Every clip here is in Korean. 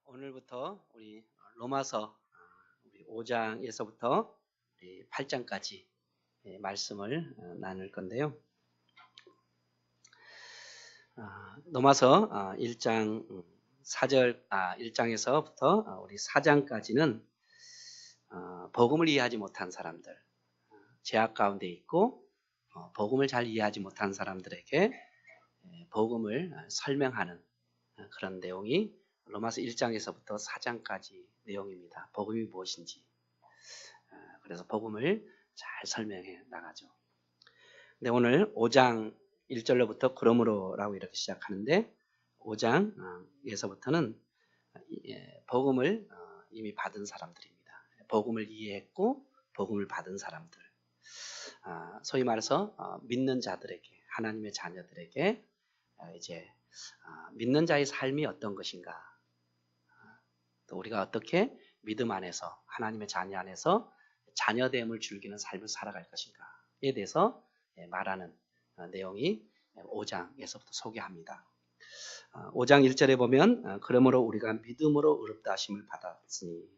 오늘부터 우리 로마서 우리 5장에서부터 우리 8장까지 말씀을 나눌 건데요. 로마서 1장 4절 1장에서부터 우리 4장까지는 복음을 이해하지 못한 사람들, 죄악 가운데 있고 복음을 잘 이해하지 못한 사람들에게 복음을 설명하는 그런 내용이 로마서 1장에서부터 4장까지 내용입니다. 복음이 무엇인지. 그래서 복음을 잘 설명해 나가죠. 근데 오늘 5장 1절로부터 그러므로라고 이렇게 시작하는데 5장에서부터는 복음을 이미 받은 사람들입니다. 복음을 이해했고 복음을 받은 사람들. 소위 말해서 믿는 자들에게, 하나님의 자녀들에게 이제 믿는 자의 삶이 어떤 것인가, 또 우리가 어떻게 믿음 안에서, 하나님의 자녀 안에서 자녀됨을 즐기는 삶을 살아갈 것인가에 대해서 말하는 내용이 5장에서부터 소개합니다. 5장 1절에 보면 그러므로 우리가 믿음으로 의롭다 하심을 받았으니,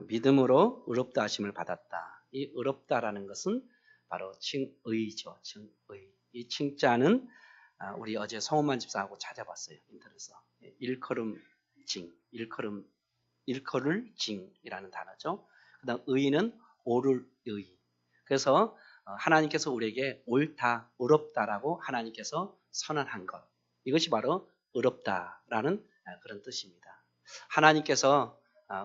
믿음으로 의롭다 하심을 받았다. 이 의롭다라는 것은 바로 칭의죠. 칭의. 이 칭자는 우리 어제 성훈만 집사하고 찾아봤어요. 인터넷에서. 일컬을징이라는 단어죠. 그 다음 의는 옳을 의. 그래서 하나님께서 우리에게 옳다, 의롭다라고 하나님께서 선언한 것. 이것이 바로 의롭다라는 그런 뜻입니다. 하나님께서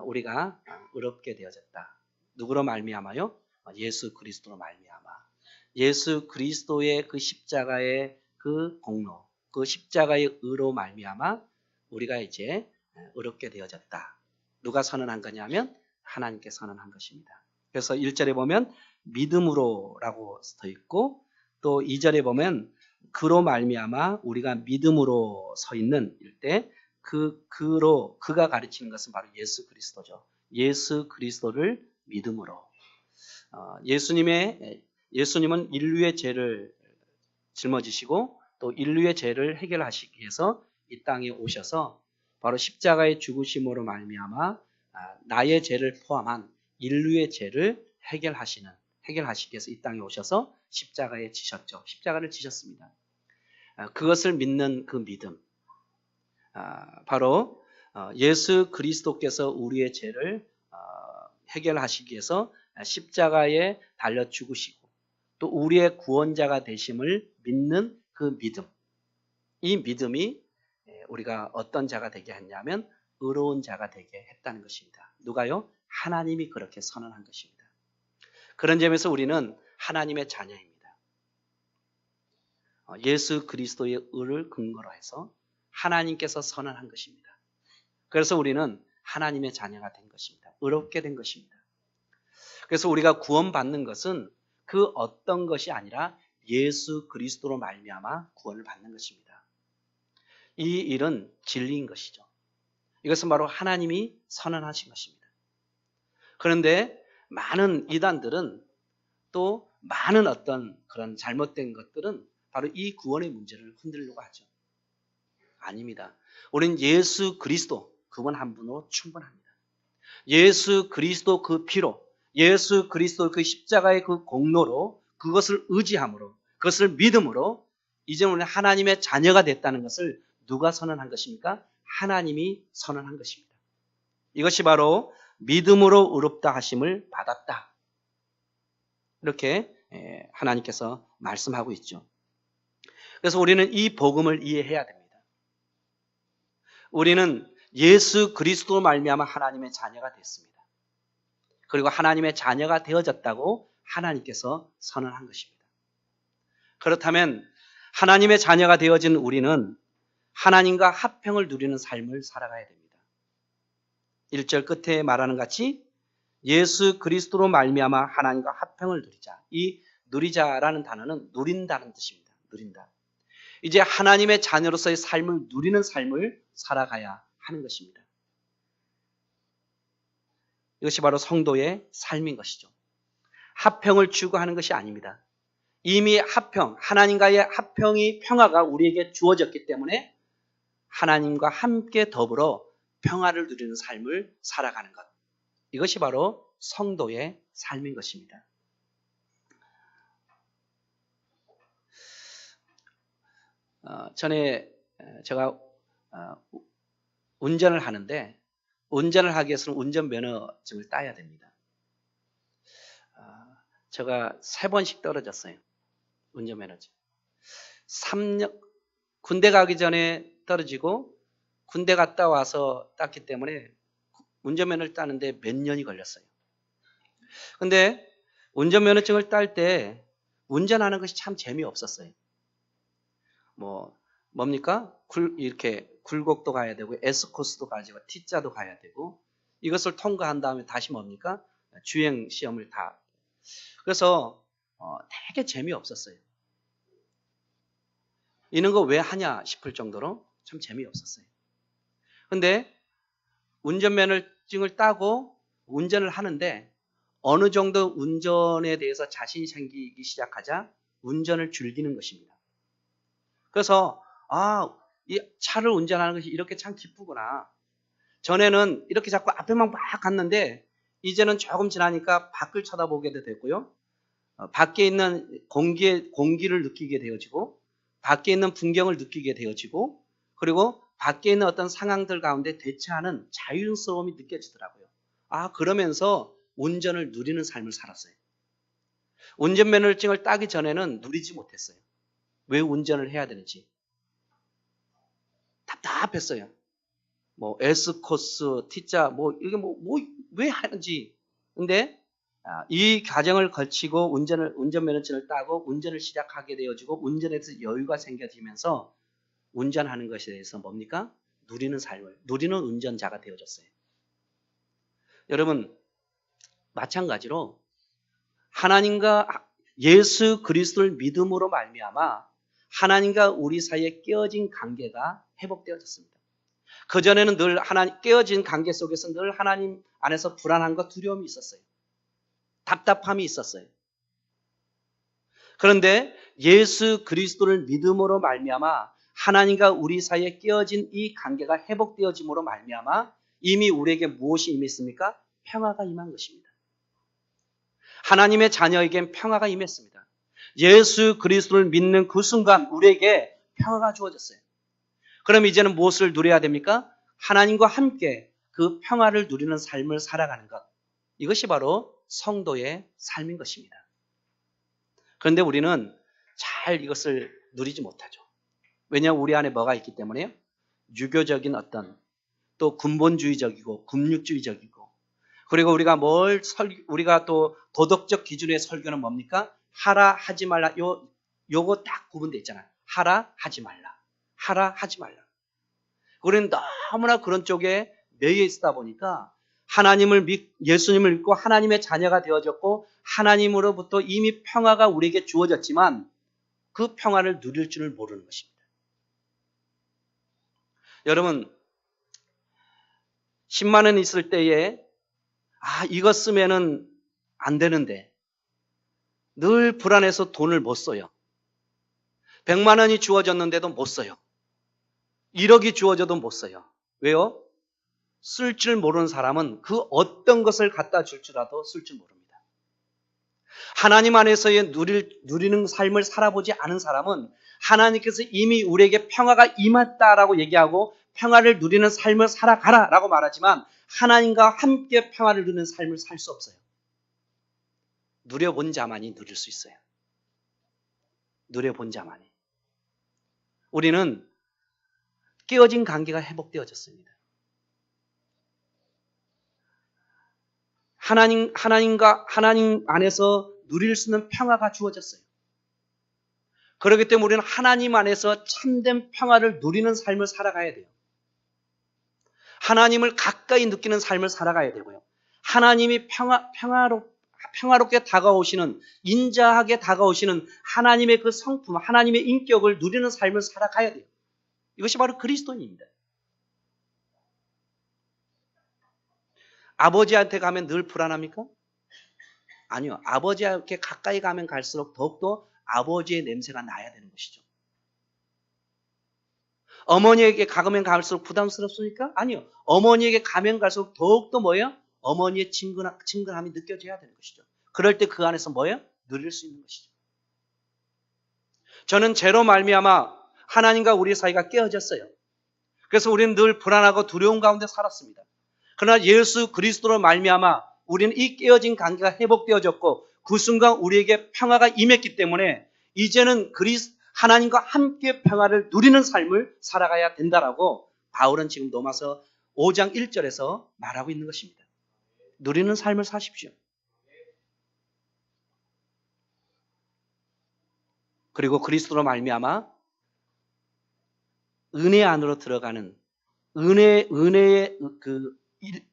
우리가 의롭게 되어졌다. 누구로 말미암아요? 예수 그리스도로 말미암아. 예수 그리스도의 그 십자가의 그 공로, 그 십자가의 의로 말미암아 우리가 이제 의롭게 되어졌다. 누가 선언한 거냐면 하나님께 선언한 것입니다. 그래서 1절에 보면 믿음으로라고 써 있고, 또 2절에 보면 그로 말미암아 우리가 믿음으로 서 있는 때 그가 가르치는 것은 바로 예수 그리스도죠. 예수 그리스도를 믿음으로. 예수님은 인류의 죄를 짊어지시고 또 인류의 죄를 해결하시기 위해서 이 땅에 오셔서 바로 십자가의 죽으심으로 말미암아 나의 죄를 포함한 인류의 죄를 해결하시기 위해서 이 땅에 오셔서 십자가에 지셨죠. 십자가를 지셨습니다. 그것을 믿는 그 믿음, 바로 예수 그리스도께서 우리의 죄를 해결하시기 위해서 십자가에 달려 죽으시고 또 우리의 구원자가 되심을 믿는 그 믿음. 이 믿음이 우리가 어떤 자가 되게 했냐면 의로운 자가 되게 했다는 것입니다. 누가요? 하나님이 그렇게 선언한 것입니다. 그런 점에서 우리는 하나님의 자녀입니다. 예수 그리스도의 의를 근거로 해서 하나님께서 선언한 것입니다. 그래서 우리는 하나님의 자녀가 된 것입니다. 의롭게 된 것입니다. 그래서 우리가 구원받는 것은 그 어떤 것이 아니라 예수 그리스도로 말미암아 구원을 받는 것입니다. 이 일은 진리인 것이죠. 이것은 바로 하나님이 선언하신 것입니다. 그런데 많은 이단들은 또 많은 어떤 그런 잘못된 것들은 바로 이 구원의 문제를 흔들려고 하죠. 아닙니다. 우리는 예수 그리스도 그분 한 분으로 충분합니다. 예수 그리스도 그 피로, 예수 그리스도 그 십자가의 그 공로로, 그것을 의지함으로, 그것을 믿음으로 이제 우리는 하나님의 자녀가 됐다는 것을 누가 선언한 것입니까? 하나님이 선언한 것입니다. 이것이 바로 믿음으로 의롭다 하심을 받았다. 이렇게 하나님께서 말씀하고 있죠. 그래서 우리는 이 복음을 이해해야 됩니다. 우리는 예수 그리스도로 말미암아 하나님의 자녀가 됐습니다. 그리고 하나님의 자녀가 되어졌다고 하나님께서 선언한 것입니다. 그렇다면 하나님의 자녀가 되어진 우리는 하나님과 화평을 누리는 삶을 살아가야 됩니다. 1절 끝에 말하는 같이 예수 그리스도로 말미암아 하나님과 화평을 누리자. 이 누리자라는 단어는 누린다는 뜻입니다. 누린다. 이제 하나님의 자녀로서의 삶을 누리는 삶을 살아가야 하는 것입니다. 이것이 바로 성도의 삶인 것이죠. 화평을 추구하는 것이 아닙니다. 이미 화평, 하나님과의 화평이 평화가 우리에게 주어졌기 때문에 하나님과 함께 더불어 평화를 누리는 삶을 살아가는 것. 이것이 바로 성도의 삶인 것입니다. 전에 제가 운전을 하는데 운전을 하기 위해서는 운전면허증을 따야 됩니다. 제가 3번씩 떨어졌어요. 운전면허증. 3년, 군대 가기 전에 떨어지고 군대 갔다 와서 땄기 때문에 운전면허를 따는데 몇 년이 걸렸어요. 근데 운전면허증을 딸 때 운전하는 것이 참 재미없었어요. 뭡니까? 이렇게 굴곡도 가야 되고 S코스도 가지고 T자도 가야 되고 이것을 통과한 다음에 다시 뭡니까? 주행 시험을 다. 그래서 되게 재미없었어요. 이런 거 왜 하냐 싶을 정도로 참 재미없었어요. 근데 운전면허증을 따고 운전을 하는데 어느 정도 운전에 대해서 자신이 생기기 시작하자 운전을 즐기는 것입니다. 그래서 이 차를 운전하는 것이 이렇게 참 기쁘구나. 전에는 이렇게 자꾸 앞에만 막 갔는데 이제는 조금 지나니까 밖을 쳐다보게 되고요. 밖에 있는 공기를 느끼게 되어지고 밖에 있는 풍경을 느끼게 되어지고 그리고 밖에 있는 어떤 상황들 가운데 대처하는 자유스러움이 느껴지더라고요. 그러면서 운전을 누리는 삶을 살았어요. 운전면허증을 따기 전에는 누리지 못했어요. 왜 운전을 해야 되는지. 답답했어요. S코스, T자, 이게 왜 하는지. 근데 이 과정을 거치고 운전면허증을 따고 운전을 시작하게 되어지고 운전에서 여유가 생겨지면서 운전하는 것에 대해서 뭡니까? 누리는 삶을, 누리는 운전자가 되어졌어요. 여러분, 마찬가지로 하나님과 예수 그리스도를 믿음으로 말미암아 하나님과 우리 사이에 깨어진 관계가 회복되어졌습니다. 그전에는 늘 깨어진 관계 속에서 늘 하나님 안에서 불안함과 두려움이 있었어요. 답답함이 있었어요. 그런데 예수 그리스도를 믿음으로 말미암아 하나님과 우리 사이에 깨어진 이 관계가 회복되어짐으로 말미암아 이미 우리에게 무엇이 임했습니까? 평화가 임한 것입니다. 하나님의 자녀에겐 평화가 임했습니다. 예수 그리스도를 믿는 그 순간 우리에게 평화가 주어졌어요. 그럼 이제는 무엇을 누려야 됩니까? 하나님과 함께 그 평화를 누리는 삶을 살아가는 것. 이것이 바로 성도의 삶인 것입니다. 그런데 우리는 잘 이것을 누리지 못하죠. 왜냐하면 우리 안에 뭐가 있기 때문에요? 유교적인 또 근본주의적이고 금육주의적이고 그리고 우리가 또 도덕적 기준의 설교는 뭡니까? 하라 하지 말라. 요거 딱 구분되어 있잖아요. 하라 하지 말라. 하라 하지 말라. 우리는 너무나 그런 쪽에 매여 있다 보니까 예수님을 믿고 하나님의 자녀가 되어졌고 하나님으로부터 이미 평화가 우리에게 주어졌지만 그 평화를 누릴 줄을 모르는 것입니다. 여러분 10만 원 있을 때에 이거 쓰면은 안 되는데 늘 불안해서 돈을 못 써요. 100만 원이 주어졌는데도 못 써요. 1억이 주어져도 못 써요. 왜요? 쓸 줄 모르는 사람은 그 어떤 것을 갖다 줄지라도 쓸 줄 모릅니다. 하나님 안에서의 누리는 삶을 살아보지 않은 사람은 하나님께서 이미 우리에게 평화가 임했다라고 얘기하고 평화를 누리는 삶을 살아가라라고 말하지만 하나님과 함께 평화를 누리는 삶을 살 수 없어요. 누려본 자만이 누릴 수 있어요. 누려본 자만이. 우리는 깨어진 관계가 회복되어졌습니다. 하나님 안에서 누릴 수 있는 평화가 주어졌어요. 그렇기 때문에 우리는 하나님 안에서 참된 평화를 누리는 삶을 살아가야 돼요. 하나님을 가까이 느끼는 삶을 살아가야 되고요. 하나님이 평화롭게 다가오시는, 인자하게 다가오시는 하나님의 그 성품, 하나님의 인격을 누리는 삶을 살아가야 돼요. 이것이 바로 그리스도인입니다. 아버지한테 가면 늘 불안합니까? 아니요. 아버지한테 가까이 가면 갈수록 더욱더 아버지의 냄새가 나야 되는 것이죠. 어머니에게 가면 갈수록 부담스럽습니까? 아니요. 어머니에게 가면 갈수록 더욱더 뭐예요? 어머니의 친근함이 느껴져야 되는 것이죠. 그럴 때 그 안에서 뭐예요? 누릴 수 있는 것이죠. 저는 죄로 말미암아 하나님과 우리 사이가 깨어졌어요. 그래서 우리는 늘 불안하고 두려운 가운데 살았습니다. 그러나 예수 그리스도로 말미암아 우리는 이 깨어진 관계가 회복되어졌고 그 순간 우리에게 평화가 임했기 때문에 이제는 하나님과 함께 평화를 누리는 삶을 살아가야 된다라고 바울은 지금 로마서 5장 1절에서 말하고 있는 것입니다. 누리는 삶을 사십시오. 그리고 그리스도로 말미암아 은혜 안으로 들어가는 은혜의 그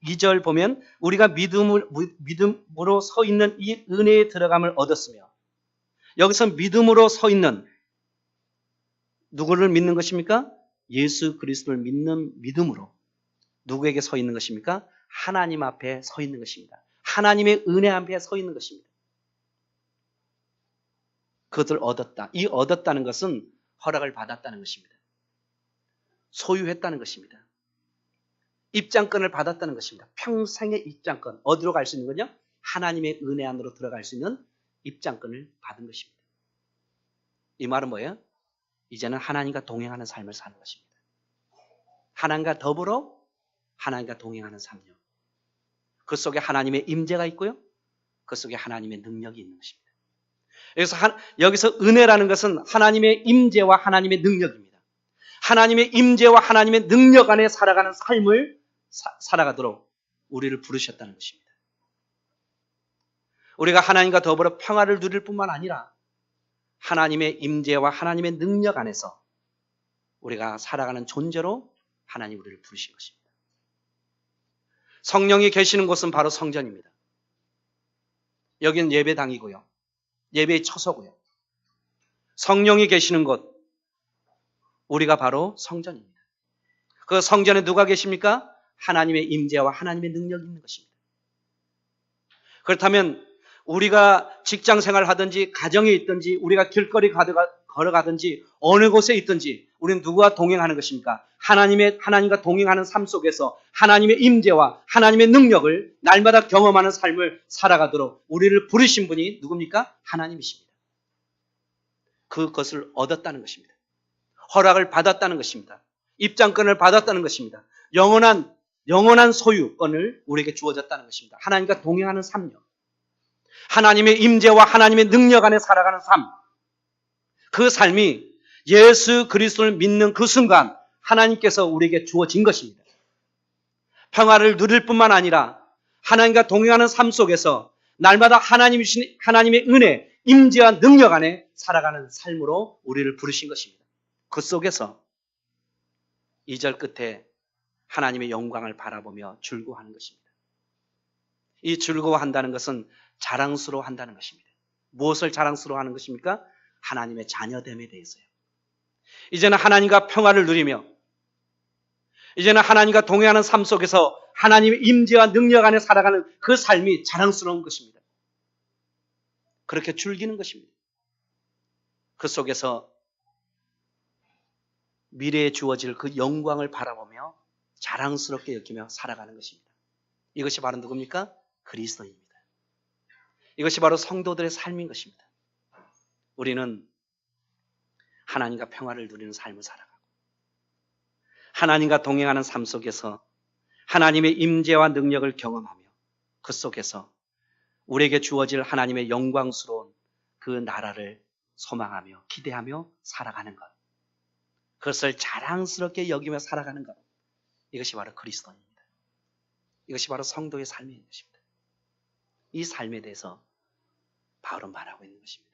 2절 보면 우리가 믿음으로 서 있는 이 은혜에 들어감을 얻었으며 여기서 믿음으로 서 있는 누구를 믿는 것입니까? 예수 그리스도를 믿는 믿음으로 누구에게 서 있는 것입니까? 하나님 앞에 서 있는 것입니다. 하나님의 은혜 앞에 서 있는 것입니다. 그것을 얻었다. 이 얻었다는 것은 허락을 받았다는 것입니다. 소유했다는 것입니다. 입장권을 받았다는 것입니다. 평생의 입장권. 어디로 갈 수 있는 거냐? 하나님의 은혜 안으로 들어갈 수 있는 입장권을 받은 것입니다. 이 말은 뭐예요? 이제는 하나님과 동행하는 삶을 사는 것입니다. 하나님과 더불어 하나님과 동행하는 삶이요. 그 속에 하나님의 임재가 있고요. 그 속에 하나님의 능력이 있는 것입니다. 여기서 은혜라는 것은 하나님의 임재와 하나님의 능력입니다. 하나님의 임재와 하나님의 능력 안에 살아가는 삶을 살아가도록 우리를 부르셨다는 것입니다. 우리가 하나님과 더불어 평화를 누릴 뿐만 아니라 하나님의 임재와 하나님의 능력 안에서 우리가 살아가는 존재로 하나님 우리를 부르신 것입니다. 성령이 계시는 곳은 바로 성전입니다. 여기는 예배당이고요. 예배의 처소고요. 성령이 계시는 곳, 우리가 바로 성전입니다. 그 성전에 누가 계십니까? 하나님의 임재와 하나님의 능력이 있는 것입니다. 그렇다면 우리가 직장 생활을 하든지 가정에 있든지 우리가 길거리 걸어가든지 어느 곳에 있든지 우리는 누구와 동행하는 것입니까? 하나님과 동행하는 삶 속에서 하나님의 임재와 하나님의 능력을 날마다 경험하는 삶을 살아가도록 우리를 부르신 분이 누굽니까? 하나님이십니다. 그것을 얻었다는 것입니다. 허락을 받았다는 것입니다. 입장권을 받았다는 것입니다. 영원한 소유권을 우리에게 주어졌다는 것입니다. 하나님과 동행하는 삶요. 하나님의 임재와 하나님의 능력 안에 살아가는 삶. 그 삶이 예수 그리스도를 믿는 그 순간 하나님께서 우리에게 주어진 것입니다. 평화를 누릴 뿐만 아니라 하나님과 동행하는 삶 속에서 날마다 하나님의 은혜, 임재와 능력 안에 살아가는 삶으로 우리를 부르신 것입니다. 그 속에서 2절 끝에 하나님의 영광을 바라보며 즐거워하는 것입니다. 이 즐거워한다는 것은 자랑스러워한다는 것입니다. 무엇을 자랑스러워하는 것입니까? 하나님의 자녀됨에 대해서요. 이제는 하나님과 평화를 누리며 이제는 하나님과 동행하는 삶 속에서 하나님의 임재와 능력 안에 살아가는 그 삶이 자랑스러운 것입니다. 그렇게 즐기는 것입니다. 그 속에서 미래에 주어질 그 영광을 바라보며 자랑스럽게 여기며 살아가는 것입니다. 이것이 바로 누굽니까? 그리스도입니다. 이것이 바로 성도들의 삶인 것입니다. 우리는 하나님과 평화를 누리는 삶을 살아가고 하나님과 동행하는 삶 속에서 하나님의 임재와 능력을 경험하며 그 속에서 우리에게 주어질 하나님의 영광스러운 그 나라를 소망하며 기대하며 살아가는 것. 그것을 자랑스럽게 여기며 살아가는 것. 이것이 바로 그리스도입니다. 이것이 바로 성도의 삶인 것입니다. 이 삶에 대해서 바울은 말하고 있는 것입니다.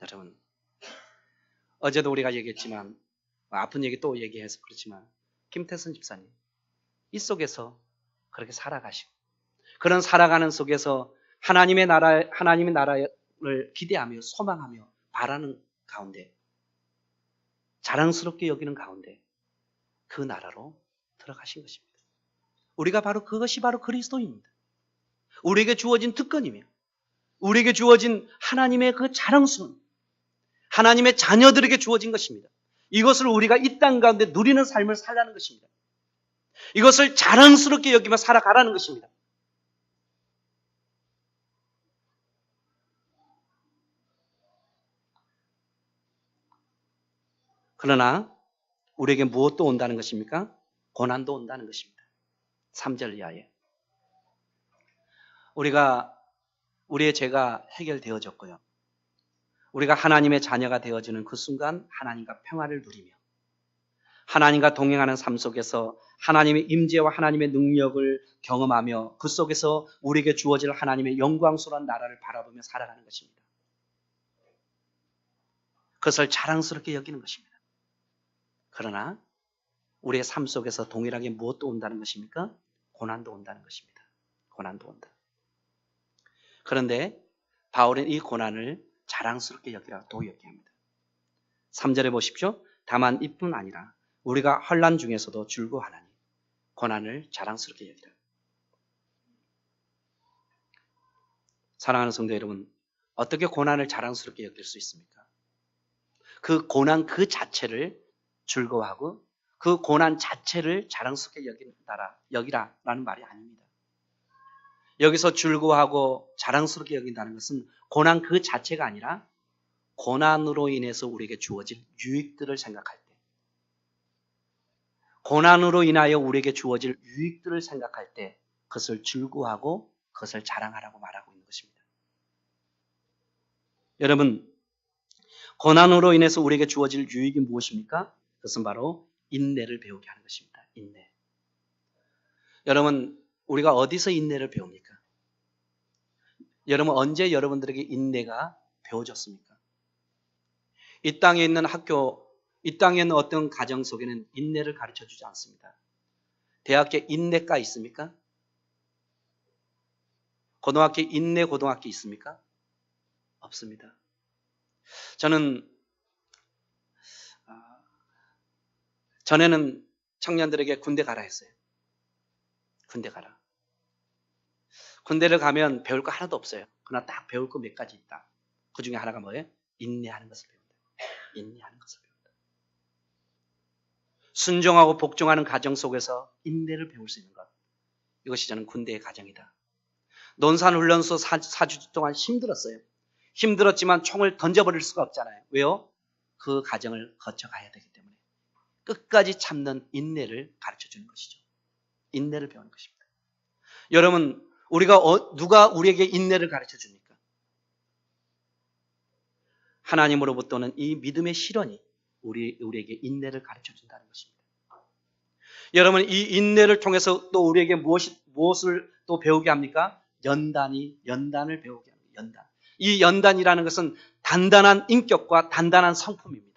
여러분, 어제도 우리가 얘기했지만 아픈 얘기 또 얘기해서 그렇지만 김태선 집사님 이 속에서 그렇게 살아가시고 그런 살아가는 속에서 하나님의 나라를 기대하며 소망하며 바라는 가운데 자랑스럽게 여기는 가운데 그 나라로 들어가신 것입니다. 우리가 바로 그것이 바로 그리스도입니다. 우리에게 주어진 특권이며 우리에게 주어진 하나님의 그 자랑스러운 하나님의 자녀들에게 주어진 것입니다. 이것을 우리가 이 땅 가운데 누리는 삶을 살라는 것입니다. 이것을 자랑스럽게 여기며 살아가라는 것입니다. 그러나 우리에게 무엇도 온다는 것입니까? 고난도 온다는 것입니다. 3절 이하에. 우리의 죄가 해결되어졌고요. 우리가 하나님의 자녀가 되어지는 그 순간 하나님과 평화를 누리며 하나님과 동행하는 삶 속에서 하나님의 임재와 하나님의 능력을 경험하며 그 속에서 우리에게 주어질 하나님의 영광스러운 나라를 바라보며 살아가는 것입니다. 그것을 자랑스럽게 여기는 것입니다. 그러나 우리의 삶 속에서 동일하게 무엇도 온다는 것입니까? 고난도 온다는 것입니다. 고난도 온다. 그런데 바울은 이 고난을 자랑스럽게 여기라고 얘기합니다. 3절에 보십시오. 다만 이뿐 아니라 우리가 환난 중에서도 즐거워하나니 고난을 자랑스럽게 여기라. 사랑하는 성도 여러분, 어떻게 고난을 자랑스럽게 여길 수 있습니까? 그 고난 그 자체를 즐거워하고 그 고난 자체를 자랑스럽게 여기라라는 말이 아닙니다. 여기서 즐거워하고 자랑스럽게 여긴다는 것은 고난 그 자체가 아니라 고난으로 인해서 우리에게 주어질 유익들을 생각할 때, 고난으로 인하여 우리에게 주어질 유익들을 생각할 때 그것을 즐거워하고 그것을 자랑하라고 말하고 있는 것입니다. 여러분, 고난으로 인해서 우리에게 주어질 유익이 무엇입니까? 그것은 바로 인내를 배우게 하는 것입니다. 인내. 여러분, 우리가 어디서 인내를 배웁니까? 여러분, 언제 여러분들에게 인내가 배워졌습니까? 이 땅에 있는 학교, 이 땅에 있는 어떤 가정 속에는 인내를 가르쳐 주지 않습니다. 대학교에 인내과 있습니까? 고등학교에 인내 고등학교 있습니까? 없습니다. 저는 전에는 청년들에게 군대 가라 했어요. 군대 가라. 군대를 가면 배울 거 하나도 없어요. 그러나 딱 배울 거 몇 가지 있다. 그 중에 하나가 뭐예요? 인내하는 것을 배운다. 인내하는 것을 배운다. 순종하고 복종하는 가정 속에서 인내를 배울 수 있는 것. 이것이 저는 군대의 가정이다. 논산훈련소 4주 동안 힘들었어요. 힘들었지만 총을 던져버릴 수가 없잖아요. 왜요? 그 과정을 거쳐가야 되기 때문에. 끝까지 참는 인내를 가르쳐주는 것이죠. 인내를 배우는 것입니다. 여러분, 누가 우리에게 인내를 가르쳐줍니까? 하나님으로부터는 이 믿음의 실현이 우리에게 인내를 가르쳐준다는 것입니다. 여러분, 이 인내를 통해서 또 우리에게 무엇을 또 배우게 합니까? 연단을 배우게 합니다. 연단. 이 연단이라는 것은 단단한 인격과 단단한 성품입니다.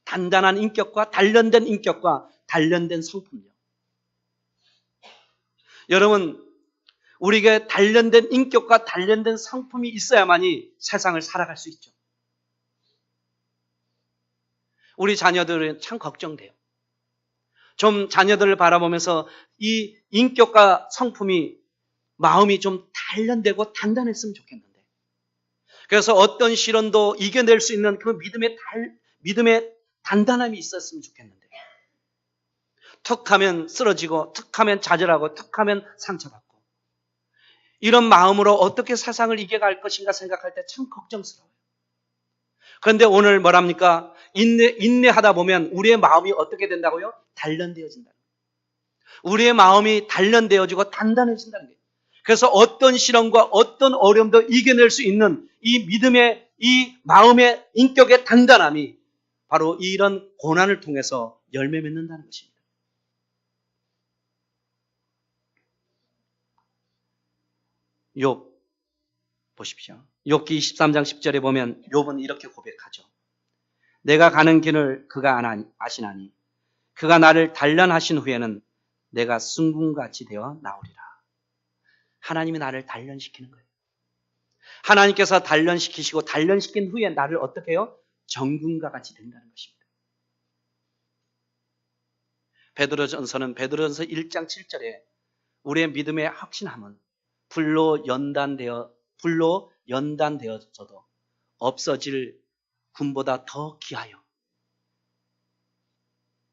단단한 인격과 단련된 인격과 단련된 성품이요. 여러분, 우리에게 단련된 인격과 단련된 성품이 있어야만이 세상을 살아갈 수 있죠. 우리 자녀들은 참 걱정돼요. 좀 자녀들을 바라보면서 이 인격과 성품이 마음이 좀 단련되고 단단했으면 좋겠는데. 그래서 어떤 시련도 이겨낼 수 있는 그 믿음의 단단함이 있었으면 좋겠는데. 툭하면 쓰러지고 툭하면 좌절하고 툭하면 상처받고 이런 마음으로 어떻게 세상을 이겨갈 것인가 생각할 때 참 걱정스러워요. 그런데 오늘 뭐랍니까? 인내하다 보면 우리의 마음이 어떻게 된다고요? 단련되어진다. 우리의 마음이 단련되어지고 단단해진다는 거예요. 그래서 어떤 시련과 어떤 어려움도 이겨낼 수 있는 이 믿음의 이 마음의 인격의 단단함이 바로 이런 고난을 통해서 열매 맺는다는 것입니다. 욥 보십시오. 욥기 23장 10절에 보면 욥은 이렇게 고백하죠. 내가 가는 길을 그가 아시나니 그가 나를 단련하신 후에는 내가 순금같이 되어 나오리라. 하나님이 나를 단련시키는 거예요. 하나님께서 단련시키시고 단련시킨 후에 나를 어떻게 해요? 정금과 같이 된다는 것입니다. 베드로전서 1장 7절에 우리의 믿음의 확신함은 불로 연단되어져도 없어질 군보다 더 귀하여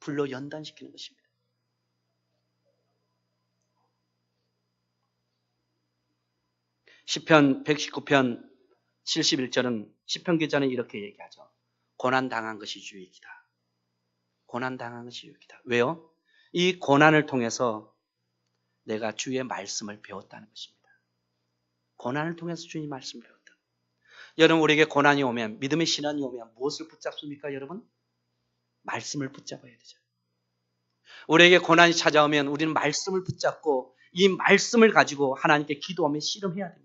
불로 연단시키는 것입니다. 시편 119편 71절은 시편 기자는 이렇게 얘기하죠. 고난당한 것이 유익이다. 고난당한 것이 유익이다. 왜요? 이 고난을 통해서 내가 주의 말씀을 배웠다는 것입니다. 고난을 통해서 주의 말씀을 배웠다. 여러분, 우리에게 고난이 오면, 믿음의 신앙이 오면 무엇을 붙잡습니까, 여러분? 말씀을 붙잡아야 되죠. 우리에게 고난이 찾아오면 우리는 말씀을 붙잡고 이 말씀을 가지고 하나님께 기도하며 씨름해야 됩니다.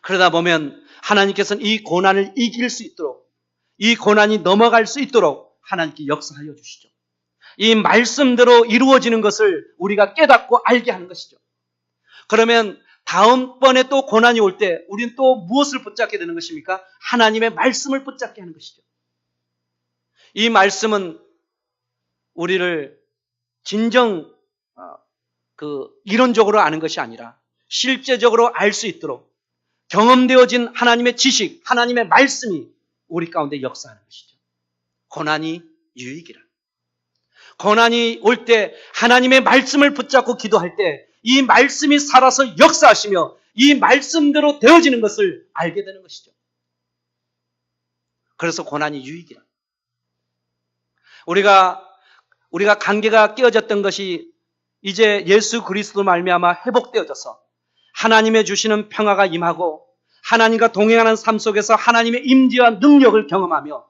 그러다 보면 하나님께서는 이 고난을 이길 수 있도록, 이 고난이 넘어갈 수 있도록 하나님께 역사하여 주시죠. 이 말씀대로 이루어지는 것을 우리가 깨닫고 알게 하는 것이죠. 그러면 다음번에 또 고난이 올 때 우리는 또 무엇을 붙잡게 되는 것입니까? 하나님의 말씀을 붙잡게 하는 것이죠. 이 말씀은 우리를 진정 이론적으로 아는 것이 아니라 실제적으로 알 수 있도록 경험되어진 하나님의 지식, 하나님의 말씀이 우리 가운데 역사하는 것이죠. 고난이 유익이라. 고난이 올 때 하나님의 말씀을 붙잡고 기도할 때 이 말씀이 살아서 역사하시며 이 말씀대로 되어지는 것을 알게 되는 것이죠. 그래서 고난이 유익이라. 우리가 관계가 깨어졌던 것이 이제 예수 그리스도 말미암아 회복되어져서 하나님의 주시는 평화가 임하고 하나님과 동행하는 삶 속에서 하나님의 임재와 능력을 경험하며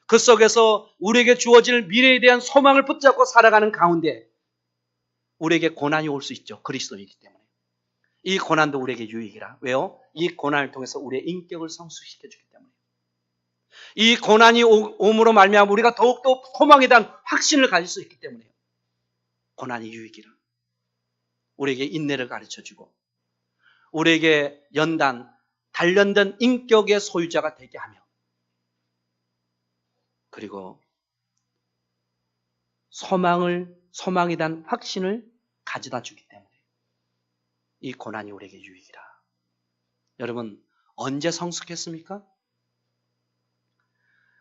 그 속에서 우리에게 주어질 미래에 대한 소망을 붙잡고 살아가는 가운데 우리에게 고난이 올 수 있죠. 그리스도이기 때문에. 이 고난도 우리에게 유익이라. 왜요? 이 고난을 통해서 우리의 인격을 성숙시켜주기 때문에. 이 고난이 옴으로 말미암아 우리가 더욱더 소망에 대한 확신을 가질 수 있기 때문에 고난이 유익이라. 우리에게 인내를 가르쳐주고 우리에게 단련된 인격의 소유자가 되게 하며 그리고 소망에 대한 확신을 가져다 주기 때문에 이 고난이 우리에게 유익이라. 여러분, 언제 성숙했습니까?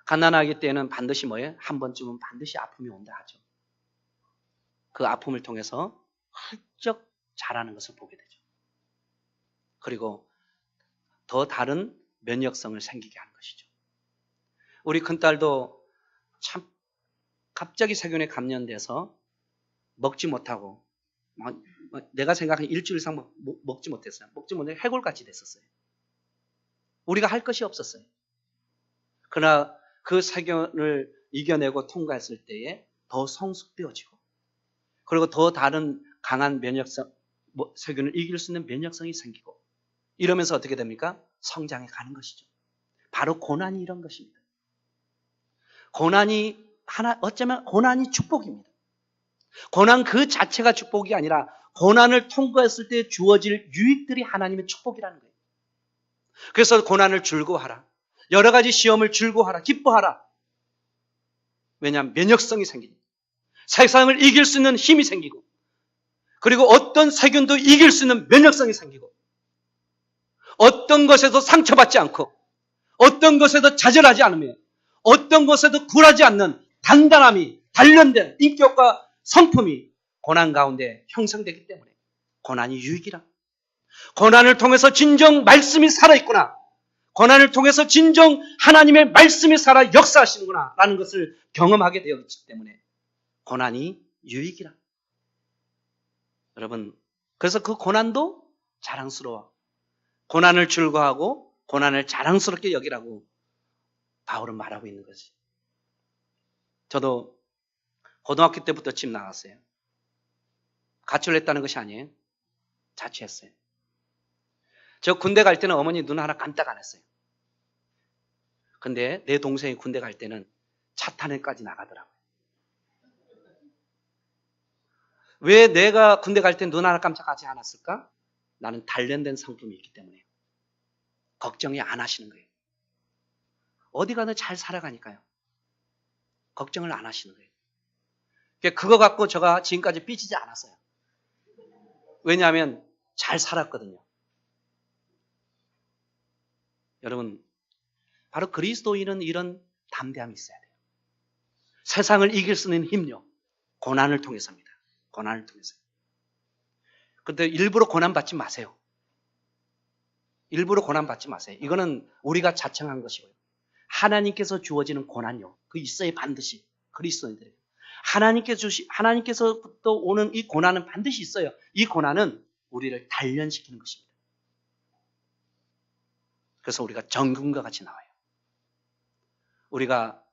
가난하기 때는 반드시 뭐예요? 한 번쯤은 반드시 아픔이 온다 하죠. 그 아픔을 통해서 훌쩍 자라는 것을 보게 되죠. 그리고 더 다른 면역성을 생기게 하는 것이죠. 우리 큰딸도 참 갑자기 세균에 감염돼서 먹지 못하고 내가 생각한 일주일 이상 먹지 못했어요. 먹지 못해 해골같이 됐었어요. 우리가 할 것이 없었어요. 그러나 그 세균을 이겨내고 통과했을 때에 더 성숙되어지고 그리고 더 다른 강한 면역성, 세균을 이길 수 있는 면역성이 생기고 이러면서 어떻게 됩니까? 성장해 가는 것이죠. 바로 고난이 이런 것입니다. 어쩌면 고난이 축복입니다. 고난 그 자체가 축복이 아니라 고난을 통과했을 때 주어질 유익들이 하나님의 축복이라는 거예요. 그래서 고난을 즐거워하라. 여러 가지 시험을 즐거워하라. 기뻐하라. 왜냐하면 면역성이 생기니까. 세상을 이길 수 있는 힘이 생기고 그리고 어떤 세균도 이길 수 있는 면역성이 생기고 어떤 것에도 상처받지 않고 어떤 것에도 좌절하지 않으며 어떤 것에도 굴하지 않는 단단함이 단련된 인격과 성품이 고난 가운데 형성되기 때문에 고난이 유익이라. 고난을 통해서 진정 말씀이 살아있구나. 고난을 통해서 진정 하나님의 말씀이 살아 역사하시는구나 라는 것을 경험하게 되었기 때문에 고난이 유익이라. 여러분, 그래서 그 고난도 자랑스러워. 고난을 즐거워하고 고난을 자랑스럽게 여기라고 바울은 말하고 있는 거지. 저도 고등학교 때부터 집 나갔어요. 가출을 했다는 것이 아니에요. 자취했어요. 저 군대 갈 때는 어머니 눈 하나 깜짝 안 했어요. 근데 내 동생이 군대 갈 때는 차 탄핵까지 나가더라고요. 왜 내가 군대 갈 때 눈 하나 깜짝하지 않았을까? 나는 단련된 성품이 있기 때문에 걱정이 안 하시는 거예요. 어디 가든 잘 살아가니까요. 걱정을 안 하시는 거예요. 그거 갖고 제가 지금까지 삐지지 않았어요. 왜냐하면 잘 살았거든요. 여러분, 바로 그리스도인은 이런 담대함이 있어야 돼요. 세상을 이길 수 있는 힘요. 고난을 통해서입니다. 고난을 통해서. 그런데 일부러 고난 받지 마세요. 일부러 고난 받지 마세요. 이거는 우리가 자청한 것이고요. 하나님께서 주어지는 고난요. 그 있어야 반드시 그리스도인들에게. 하나님께서부터 오는 이 고난은 반드시 있어요. 이 고난은 우리를 단련시키는 것입니다. 그래서 우리가 정금과 같이 나와요. 우리가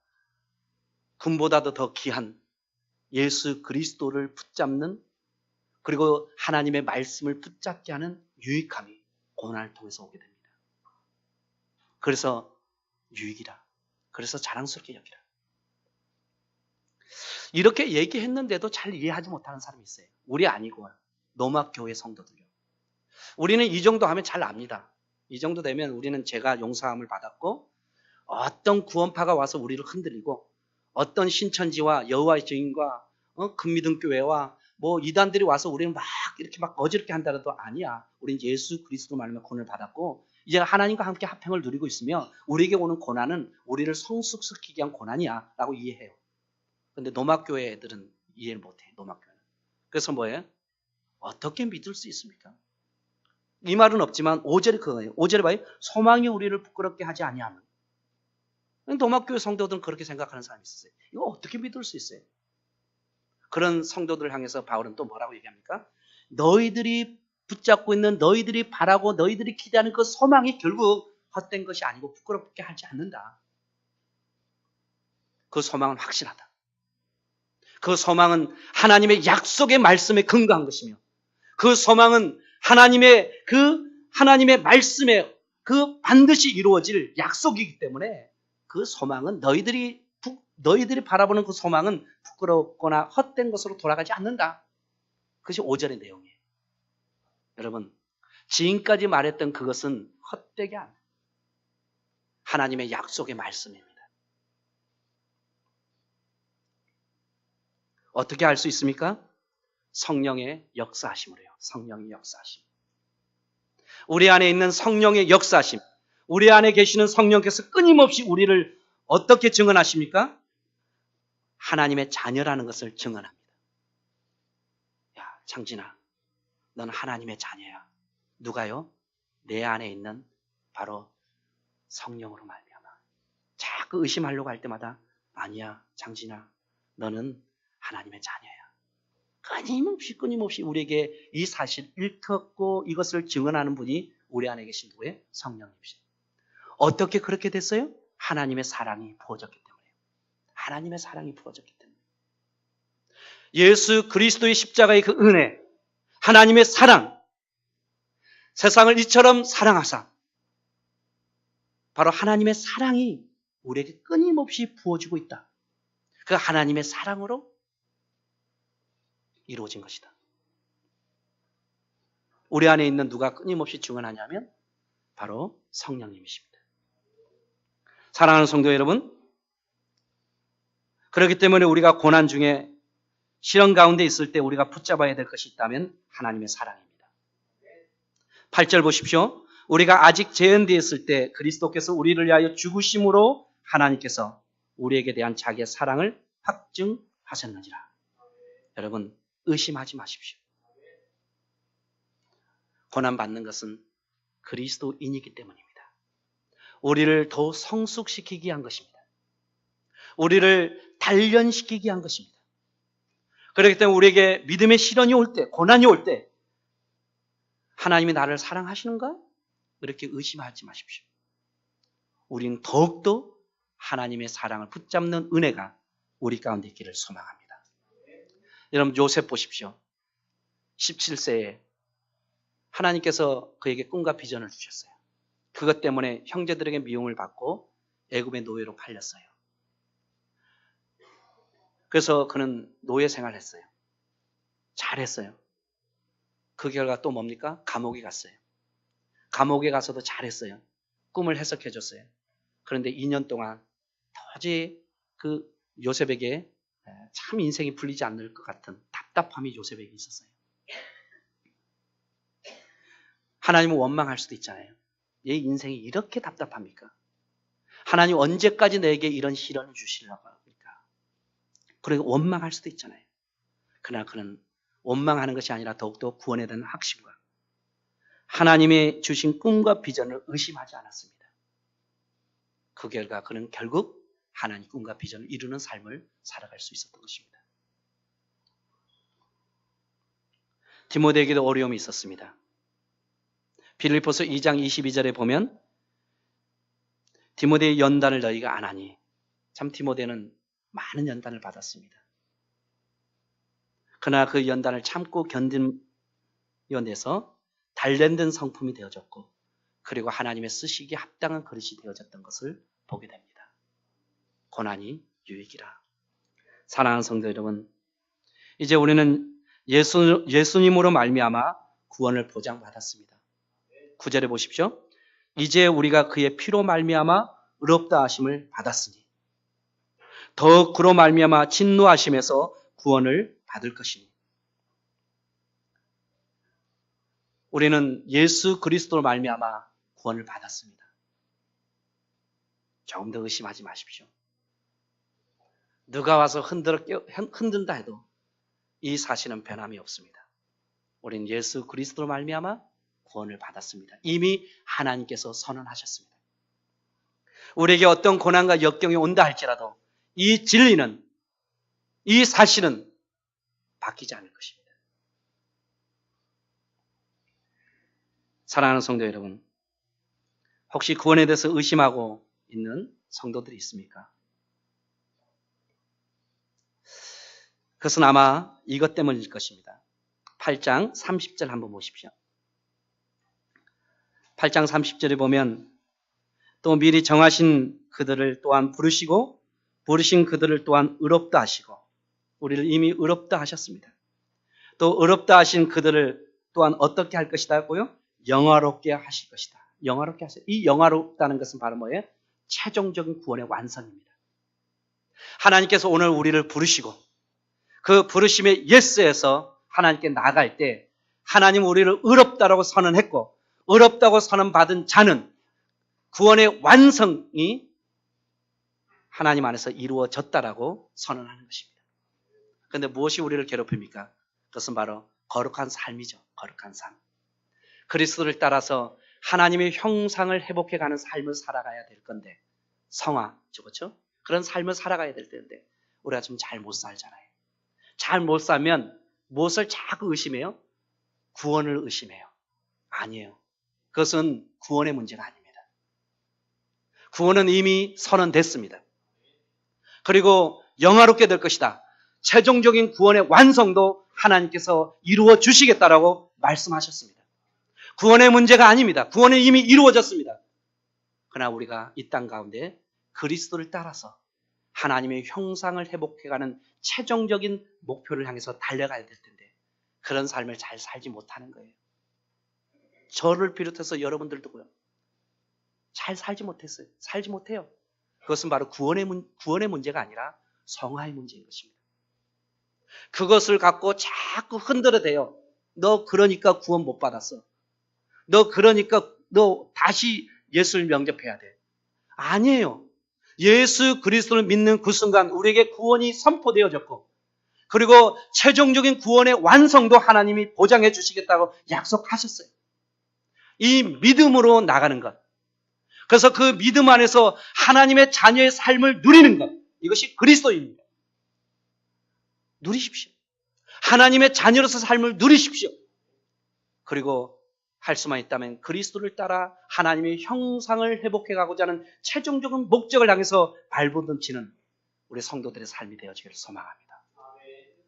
금보다도 더 귀한 예수 그리스도를 붙잡는, 그리고 하나님의 말씀을 붙잡게 하는 유익함이 고난을 통해서 오게 됩니다. 그래서 유익이라. 그래서 자랑스럽게 여기라. 이렇게 얘기했는데도 잘 이해하지 못하는 사람이 있어요. 우리 아니고 노막교회 성도들요. 우리는 이 정도 하면 잘 압니다. 이 정도 되면 우리는 죄가 용서함을 받았고, 어떤 구원파가 와서 우리를 흔들리고, 어떤 신천지와 여호와의 증인과 금미등 교회와 뭐 이단들이 와서 우리는 막 이렇게 막 어지럽게 한다라도 아니야. 우리는 예수 그리스도 말미암아 구원을 받았고, 이제 하나님과 함께 화평을 누리고 있으며 우리에게 오는 고난은 우리를 성숙시키기 위한 고난이야 라고 이해해요. 근데 노막교회 애들은 이해를 못해. 노막교회는. 그래서 뭐예요? 어떻게 믿을 수 있습니까? 이 말은 없지만 5절이 그거예요. 5절에 봐요. 소망이 우리를 부끄럽게 하지 아니하면. 노막교회 성도들은 그렇게 생각하는 사람이 있었어요. 이거 어떻게 믿을 수 있어요? 그런 성도들을 향해서 바울은 또 뭐라고 얘기합니까? 너희들이 붙잡고 있는, 너희들이 바라고 너희들이 기대하는 그 소망이 결국 헛된 것이 아니고 부끄럽게 하지 않는다. 그 소망은 확실하다. 그 소망은 하나님의 약속의 말씀에 근거한 것이며, 그 소망은 하나님의 말씀에 그 반드시 이루어질 약속이기 때문에, 그 소망은 너희들이 바라보는 그 소망은 부끄럽거나 헛된 것으로 돌아가지 않는다. 그것이 5절의 내용이에요. 여러분, 지금까지 말했던 그것은 헛되게 안 돼요. 하나님의 약속의 말씀입니다. 어떻게 알 수 있습니까? 성령의 역사하심으로요. 성령의 역사하심. 우리 안에 있는 성령의 역사하심. 우리 안에 계시는 성령께서 끊임없이 우리를 어떻게 증언하십니까? 하나님의 자녀라는 것을 증언합니다. 야, 창진아, 너는 하나님의 자녀야. 누가요? 내 안에 있는 바로 성령으로 말미암아. 자꾸 의심하려고 할 때마다 아니야, 창진아, 너는 하나님의 자녀야. 끊임없이 우리에게 이 사실 일컫고 이것을 증언하는 분이 우리 안에 계신 누구예요? 성령님이시죠. 어떻게 그렇게 됐어요? 하나님의 사랑이 부어졌기 때문에요. 하나님의 사랑이 부어졌기 때문에. 예수 그리스도의 십자가의 그 은혜, 하나님의 사랑, 세상을 이처럼 사랑하사, 바로 하나님의 사랑이 우리에게 끊임없이 부어지고 있다. 그 하나님의 사랑으로 이루어진 것이다. 우리 안에 있는 누가 끊임없이 증언하냐면 바로 성령님이십니다. 사랑하는 성도 여러분, 그렇기 때문에 우리가 고난 중에 시련 가운데 있을 때 우리가 붙잡아야 될 것이 있다면 하나님의 사랑입니다. 8절 보십시오. 우리가 아직 죄인되어 있을 때 그리스도께서 우리를 위하여 죽으심으로 하나님께서 우리에게 대한 자기의 사랑을 확증하셨느니라. 여러분, 의심하지 마십시오. 고난받는 것은 그리스도인이기 때문입니다. 우리를 더 성숙시키기 위한 것입니다. 우리를 단련시키기 위한 것입니다. 그렇기 때문에 우리에게 믿음의 시련이 올 때, 고난이 올 때 하나님이 나를 사랑하시는가? 이렇게 의심하지 마십시오. 우리는 더욱더 하나님의 사랑을 붙잡는 은혜가 우리 가운데 있기를 소망합니다. 여러분, 요셉 보십시오. 17세에 하나님께서 그에게 꿈과 비전을 주셨어요. 그것 때문에 형제들에게 미움을 받고 애굽의 노예로 팔렸어요. 그래서 그는 노예 생활을 했어요. 잘했어요. 그 결과 또 뭡니까? 감옥에 갔어요. 감옥에 가서도 잘했어요. 꿈을 해석해 줬어요. 그런데 2년 동안 도저히 그 요셉에게 참 인생이 풀리지 않을 것 같은 답답함이 요셉에게 있었어요. 하나님은 원망할 수도 있잖아요. 내 인생이 이렇게 답답합니까? 하나님 언제까지 내게 이런 시련을 주시려고 합니까? 그리고 원망할 수도 있잖아요. 그러나 그는 원망하는 것이 아니라 더욱더 구원에 대한 확신과 하나님의 주신 꿈과 비전을 의심하지 않았습니다. 그 결과 그는 결국 하나님 꿈과 비전을 이루는 삶을 살아갈 수 있었던 것입니다. 디모데에게도 어려움이 있었습니다. 빌립보서 2장 22절에 보면 디모데의 연단을 너희가 안 하니, 참 디모데는 많은 연단을 받았습니다. 그러나 그 연단을 참고 견딘면에서 단련된 성품이 되어졌고, 그리고 하나님의 쓰시기에 합당한 그릇이 되어졌던 것을 보게 됩니다. 고난이 유익이라. 사랑하는 성도 여러분, 이제 우리는 예수님으로 말미암아 구원을 보장받았습니다. 9절에 보십시오. 이제 우리가 그의 피로 말미암아 의롭다 하심을 받았으니 더욱 그로 말미암아 진노하심에서 구원을 받을 것이니. 우리는 예수 그리스도로 말미암아 구원을 받았습니다. 조금 더 의심하지 마십시오. 누가 와서 흔든다 해도 이 사실은 변함이 없습니다. 우리는 예수 그리스도로 말미암아 구원을 받았습니다. 이미 하나님께서 선언하셨습니다. 우리에게 어떤 고난과 역경이 온다 할지라도 이 진리는, 이 사실은 바뀌지 않을 것입니다. 사랑하는 성도 여러분, 혹시 구원에 대해서 의심하고 있는 성도들이 있습니까? 그것은 아마 이것 때문일 것입니다. 8장 30절 한번 보십시오. 8장 30절에 보면 또 미리 정하신 그들을 또한 부르시고 부르신 그들을 또한 의롭다 하시고, 우리를 이미 의롭다 하셨습니다. 또 의롭다 하신 그들을 또한 어떻게 할 것이다고요? 영화롭게 하실 것이다. 영화롭게 하세요. 이 영화롭다는 것은 바로 뭐예요? 최종적인 구원의 완성입니다. 하나님께서 오늘 우리를 부르시고 그 부르심의 예스에서 하나님께 나갈 때 하나님 우리를 의롭다라고 선언했고, 의롭다고 선언받은 자는 구원의 완성이 하나님 안에서 이루어졌다라고 선언하는 것입니다. 그런데 무엇이 우리를 괴롭힙니까? 그것은 바로 거룩한 삶이죠. 거룩한 삶. 그리스도를 따라서 하나님의 형상을 회복해가는 삶을 살아가야 될 건데, 성화, 그렇죠? 그런 삶을 살아가야 될 텐데 우리가 좀 잘 못 살잖아요. 잘 못 살면 무엇을 자꾸 의심해요? 구원을 의심해요. 아니에요. 그것은 구원의 문제가 아닙니다. 구원은 이미 선언됐습니다. 그리고 영화롭게 될 것이다. 최종적인 구원의 완성도 하나님께서 이루어 주시겠다라고 말씀하셨습니다. 구원의 문제가 아닙니다. 구원은 이미 이루어졌습니다. 그러나 우리가 이 땅 가운데 그리스도를 따라서 하나님의 형상을 회복해가는 최종적인 목표를 향해서 달려가야 될 텐데 그런 삶을 잘 살지 못하는 거예요. 저를 비롯해서 여러분들도고요. 잘 살지 못했어요. 살지 못해요. 그것은 바로 구원의 문제가 아니라 성화의 문제인 것입니다. 그것을 갖고 자꾸 흔들어대요. 너 그러니까 구원 못 받았어. 너 그러니까 너 다시 예수를 영접해야 돼. 아니에요. 예수 그리스도를 믿는 그 순간 우리에게 구원이 선포되어졌고, 그리고 최종적인 구원의 완성도 하나님이 보장해 주시겠다고 약속하셨어요. 이 믿음으로 나가는 것. 그래서 그 믿음 안에서 하나님의 자녀의 삶을 누리는 것. 이것이 그리스도입니다. 누리십시오. 하나님의 자녀로서 삶을 누리십시오. 그리고 할 수만 있다면 그리스도를 따라 하나님의 형상을 회복해가고자 하는 최종적인 목적을 향해서 발버둥치는 우리 성도들의 삶이 되어지기를 소망합니다.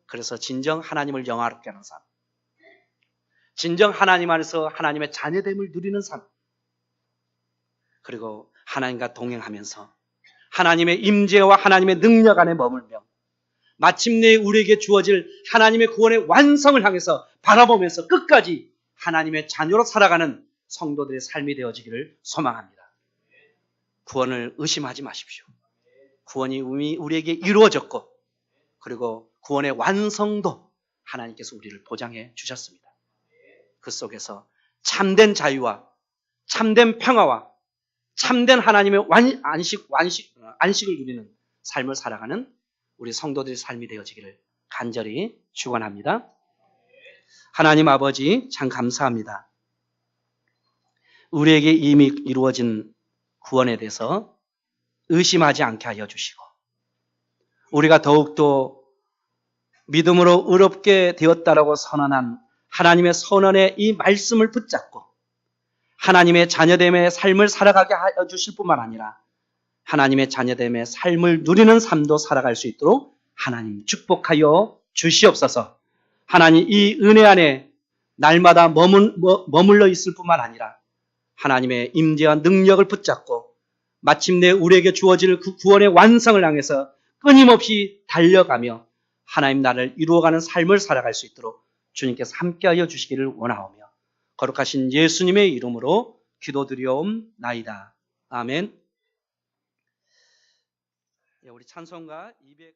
그래서 진정 하나님을 영화롭게 하는 삶, 진정 하나님 안에서 하나님의 자녀됨을 누리는 삶, 그리고 하나님과 동행하면서 하나님의 임재와 하나님의 능력 안에 머물며 마침내 우리에게 주어질 하나님의 구원의 완성을 향해서 바라보면서 끝까지 하나님의 자녀로 살아가는 성도들의 삶이 되어지기를 소망합니다. 구원을 의심하지 마십시오. 구원이 이미 우리에게 이루어졌고, 그리고 구원의 완성도 하나님께서 우리를 보장해 주셨습니다. 그 속에서 참된 자유와 참된 평화와 참된 하나님의 안식을 누리는 삶을 살아가는 우리 성도들의 삶이 되어지기를 간절히 축원합니다. 하나님 아버지 참 감사합니다. 우리에게 이미 이루어진 구원에 대해서 의심하지 않게 하여 주시고 우리가 더욱더 믿음으로 의롭게 되었다라고 선언한 하나님의 선언의 이 말씀을 붙잡고 하나님의 자녀됨의 삶을 살아가게 하여 주실 뿐만 아니라 하나님의 자녀됨의 삶을 누리는 삶도 살아갈 수 있도록 하나님 축복하여 주시옵소서. 하나님 이 은혜 안에 날마다 머물러 있을 뿐만 아니라 하나님의 임재와 능력을 붙잡고 마침내 우리에게 주어질 그 구원의 완성을 향해서 끊임없이 달려가며 하나님 나라를 이루어가는 삶을 살아갈 수 있도록 주님께서 함께하여 주시기를 원하오며 거룩하신 예수님의 이름으로 기도드리옵나이다. 아멘. 우리 찬송가 200